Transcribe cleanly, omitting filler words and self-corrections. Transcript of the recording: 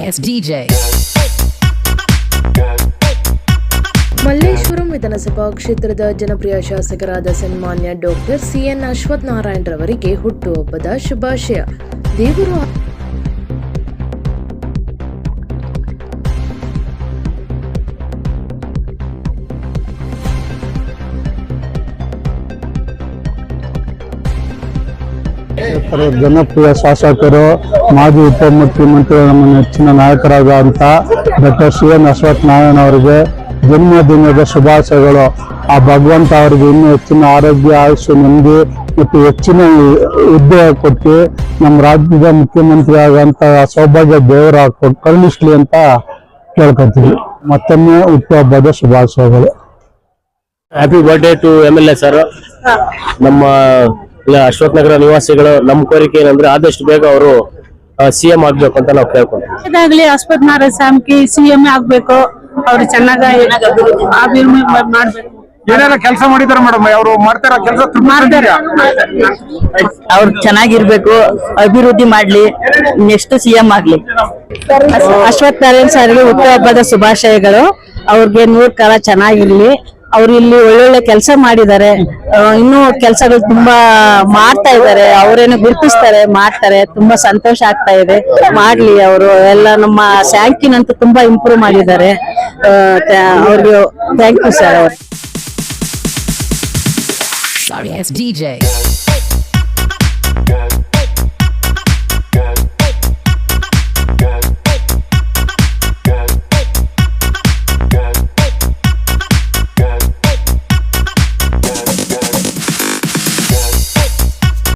as DJ. Malleshwaram ವಿಧಾನಸಭಾ ಕ್ಷೇತ್ರದ ಜನಪ್ರಿಯ ಶಾಸಕರಾದ ಸನ್ಮಾನ್ಯ ಡಾಕ್ಟರ್ ಸಿಎನ್ ಅಶ್ವಥ್ ನಾರಾಯಣ್ ರವರಿಗೆ ಹುಟ್ಟುಹಬ್ಬದ ಶುಭಾಶಯ. ದೇವರು ಜನಪ್ರಿಯ ಶಾಸಕರು ಮಾಜಿ ಉಪಮುಖ್ಯಮಂತ್ರಿ ನಮ್ಮ ನೆಚ್ಚಿನ ನಾಯಕರಾದಂಥ ಡಾಕ್ಟರ್ ಸಿಎನ್ ಅಶ್ವಥ್ ನಾರಾಯಣ್ ಅವರಿಗೆ ಜನ್ಮದಿನದ ಶುಭಾಶಯಗಳು. ಆ ಭಗವಂತ ಅವರಿಗೆ ಇನ್ನೂ ಹೆಚ್ಚಿನ ಆರೋಗ್ಯ, ಆಯುಷ್ಯ, ನೆಮ್ಮದಿ ಮತ್ತು ಹೆಚ್ಚಿನ ಹುದ್ದೆ ಕೊಟ್ಟು ನಮ್ಮ ರಾಜ್ಯದ ಮುಖ್ಯಮಂತ್ರಿ ಆಗುವಂತ ಸೌಭಾಗ್ಯ ದೇವರ ಕರುಣಿಸ್ಲಿ ಅಂತ ಕೇಳ್ಕೊತೀವಿ. ಮತ್ತೊಮ್ಮೆ ಹುಟ್ಟುಹಬ್ಬದ ಶುಭಾಶಯಗಳು. Happy birthday to MLA sir. ನಮ್ಮ ಅಶ್ವಥ್ ನಗರ ನಿವಾಸಿಗಳು ನಮ್ಮ ಕೋರಿಕೆ ಏನಂದ್ರೆ ಆದಷ್ಟು ಬೇಗ ಅವರು CM ಆಗ್ಬೇಕು ಅಂತ ನಾವು ಕೇಳ್ಕೊಂತೀವಿ. ಅಶ್ವಥ್ ನಾರಾಯಣ್ ಸ್ವಾಮಿ CM ಆಗ್ಬೇಕು, ಅವ್ರು ಚೆನ್ನಾಗಿ ಅಭಿವೃದ್ಧಿ ಮಾಡ್ಬೇಕು. ಏನೆಲ್ಲ ಕೆಲಸ ಮಾಡಿದಾರೆ ಮೇಡಮ್? ಅವರು ಮಾಡ್ತಾರ ಕೆಲಸ ಮಾಡ್ತಾರೆ, ಅವ್ರು ಚೆನ್ನಾಗಿರ್ಬೇಕು, ಅಭಿವೃದ್ಧಿ ಮಾಡ್ಲಿ, ನೆಕ್ಸ್ಟ್ CM ಆಗ್ಲಿ. ಅಶ್ವಥ್ ನಾರಾಯಣ್ ಸರ್ಗೆ ಹುಟ್ಟುಹಬ್ಬದ ಶುಭಾಶಯಗಳು. ಅವ್ರಿಗೆ 100 ಕಾಲ ಚೆನ್ನಾಗಿರ್ಲಿ. ಅವ್ರು ಇಲ್ಲಿ ಒಳ್ಳೊಳ್ಳೆ ಕೆಲಸ ಮಾಡಿದ್ದಾರೆ, ಇನ್ನೂ ಕೆಲಸಗಳು ತುಂಬಾ ಮಾಡ್ತಾ ಇದ್ದಾರೆ. ಅವರೇನು ಗುರುತಿಸ್ತಾರೆ, ಮಾಡ್ತಾರೆ. ತುಂಬಾ ಸಂತೋಷ ಆಗ್ತಾ ಇದೆ. ಮಾಡ್ಲಿ ಅವರು ಎಲ್ಲ. ನಮ್ಮ ಸ್ಯಾಂಕಿನಂತೂ ತುಂಬಾ ಇಂಪ್ರೂವ್ ಮಾಡಿದ್ದಾರೆ. ಅವ್ರಿಗೆ thank you sir. Sorry as DJ.